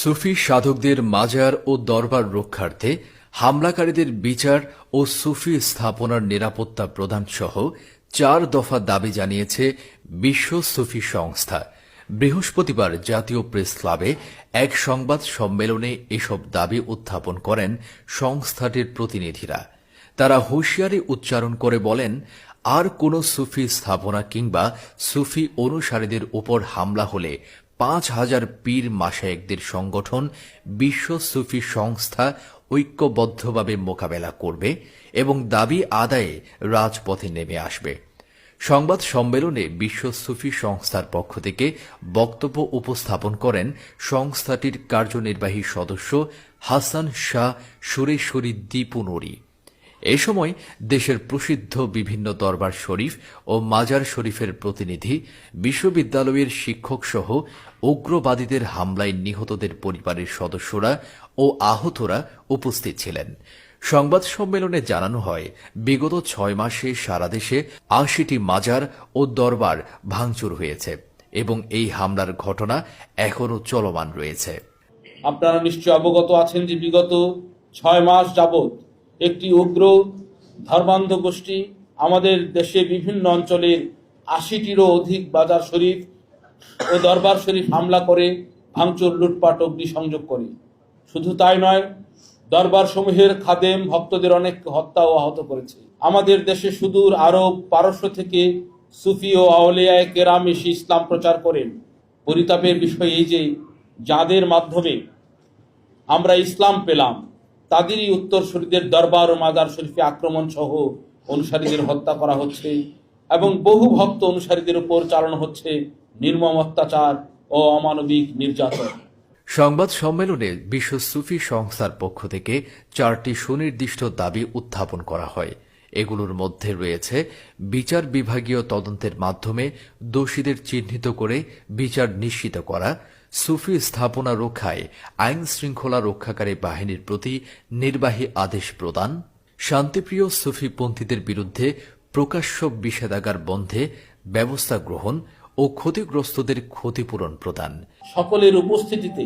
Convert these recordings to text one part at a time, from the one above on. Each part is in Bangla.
সুফি সাধকদের মাজার ও দরবার রক্ষার্থে হামলাকারীদের বিচার ও সুফি স্থাপনার নিরাপত্তা প্রদান সহ ৪ দফা দাবি জানিয়েছে বিশ্ব সুফি সংস্থা। বৃহস্পতিবার জাতীয় প্রেস ক্লাবে এক সংবাদ সম্মেলনে এসব দাবি উত্থাপন করেন সংস্থাটির প্রতিনিধিরা। তারা হুঁশিয়ারি উচ্চারণ করে বলেন, আর কোন সুফি স্থাপনা কিংবা সুফি অনুসারীদের উপর হামলা হলে ৫,০০০ পীর মাশায়েখদের সংগঠন বিশ্ব সুফি সংস্থা ঐক্যবদ্ধভাবে মোকাবেলা করবে এবং দাবি আদায়ে রাজপথে নেমে আসবে। সংবাদ সম্মেলনে বিশ্ব সুফি সংস্থার পক্ষ থেকে বক্তব্য উপস্থাপন করেন সংস্থাটির কার্যনির্বাহী সদস্য হাসান শাহ সুরেশ্বরী দীপু নুরী। এ সময় দেশের প্রসিদ্ধ বিভিন্ন দরবার শরীফ ও মাজার শরীফের প্রতিনিধি, বিশ্ববিদ্যালয়ের শিক্ষকসহ উগ্রবাদীদের হামলায় নিহতদের পরিবারের সদস্যরা ও আহতরা উপস্থিত ছিলেন। সংবাদ সম্মেলনে জানানো হয়, বিগত ৬ মাসে সারা দেশে ৮০টি মাজার ও দরবার ভাঙচুর হয়েছে এবং এই হামলার ঘটনা এখনও চলমান রয়েছে। আপনারা নিশ্চয় অবগত আছেন যে বিগত ৬ মাস যাবৎ একটি উগ্র ধর্মান্ধ গোষ্ঠী আমাদের দেশে বিভিন্ন অঞ্চলের ৮০টিরও অধিক বাজার শরীফ ও দরবার শরীফ হামলা করে ভাঙচুর, লুটপাট, অগ্নিসংযোগ করে। শুধু তাই নয়, দরবার সমূহের খাদেম ভক্তদের অনেক হত্যা ও আহত করেছে। আমাদের দেশে সুদূর আরব, পারস্য থেকে সুফি ও আউলিয়ায়ে কেরাম এসে ইসলাম প্রচার করেন। পরিতাপের বিষয় এই যে যাদের মাধ্যমে আমরা ইসলাম পেলাম, তাদেরই উত্তরসূরিদের দরবার ও মাজার শরীফে আক্রমণ সহ অনুসারীদের হত্যা করা হচ্ছে এবং বহু ভক্ত অনুসারীদের উপর চালানো হচ্ছে নির্মম অত্যাচার ও অমানবিক নির্যাতন। সংবাদ সম্মেলনে বিশ্ব সুফি সংস্থার পক্ষ থেকে ৪টি সুনির্দিষ্ট দাবি উত্থাপন করা হয়। এগুলোর মধ্যে রয়েছে বিচার বিভাগীয় তদন্তের মাধ্যমে দোষীদের চিহ্নিত করে বিচার নিশ্চিত করা, সুফি স্থাপনা রক্ষায় আইন শৃঙ্খলা রক্ষাকারী বাহিনীর প্রতি নির্বাহী আদেশ প্রদান, শান্তিপ্রিয় সুফিপন্থীদের বিরুদ্ধে প্রকাশ্য বিষেধাগার বন্ধে ব্যবস্থা গ্রহণ ও ক্ষতিগ্রস্তদের ক্ষতিপূরণ প্রদান। সকলের উপস্থিতিতে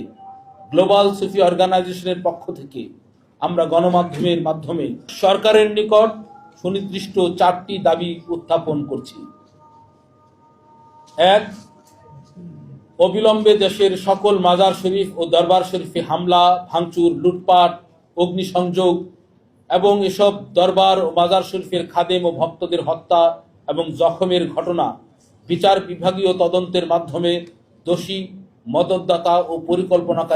গ্লোবাল সুফি অর্গানাইজেশনের পক্ষ থেকে আমরা গণমাধ্যমের মাধ্যমে সরকারের নিকট সুনির্দিষ্ট ৪টি দাবি উত্থাপন করছি। ১. অবিলম্বে দেশের সকল মাজার শরীফ ও দরবার শরীফে হামলা, ভাঙচুর, লুটপাট, অগ্নিসংযোগ এবং এসব দরবার ও মাজার শরীফের খাদেম ও ভক্তদের হত্যা এবং জখমের ঘটনা বিচার বিভাগীয় তদন্তের মাধ্যমে দোষী, মদতদাতা ও পরিকল্পনাকারী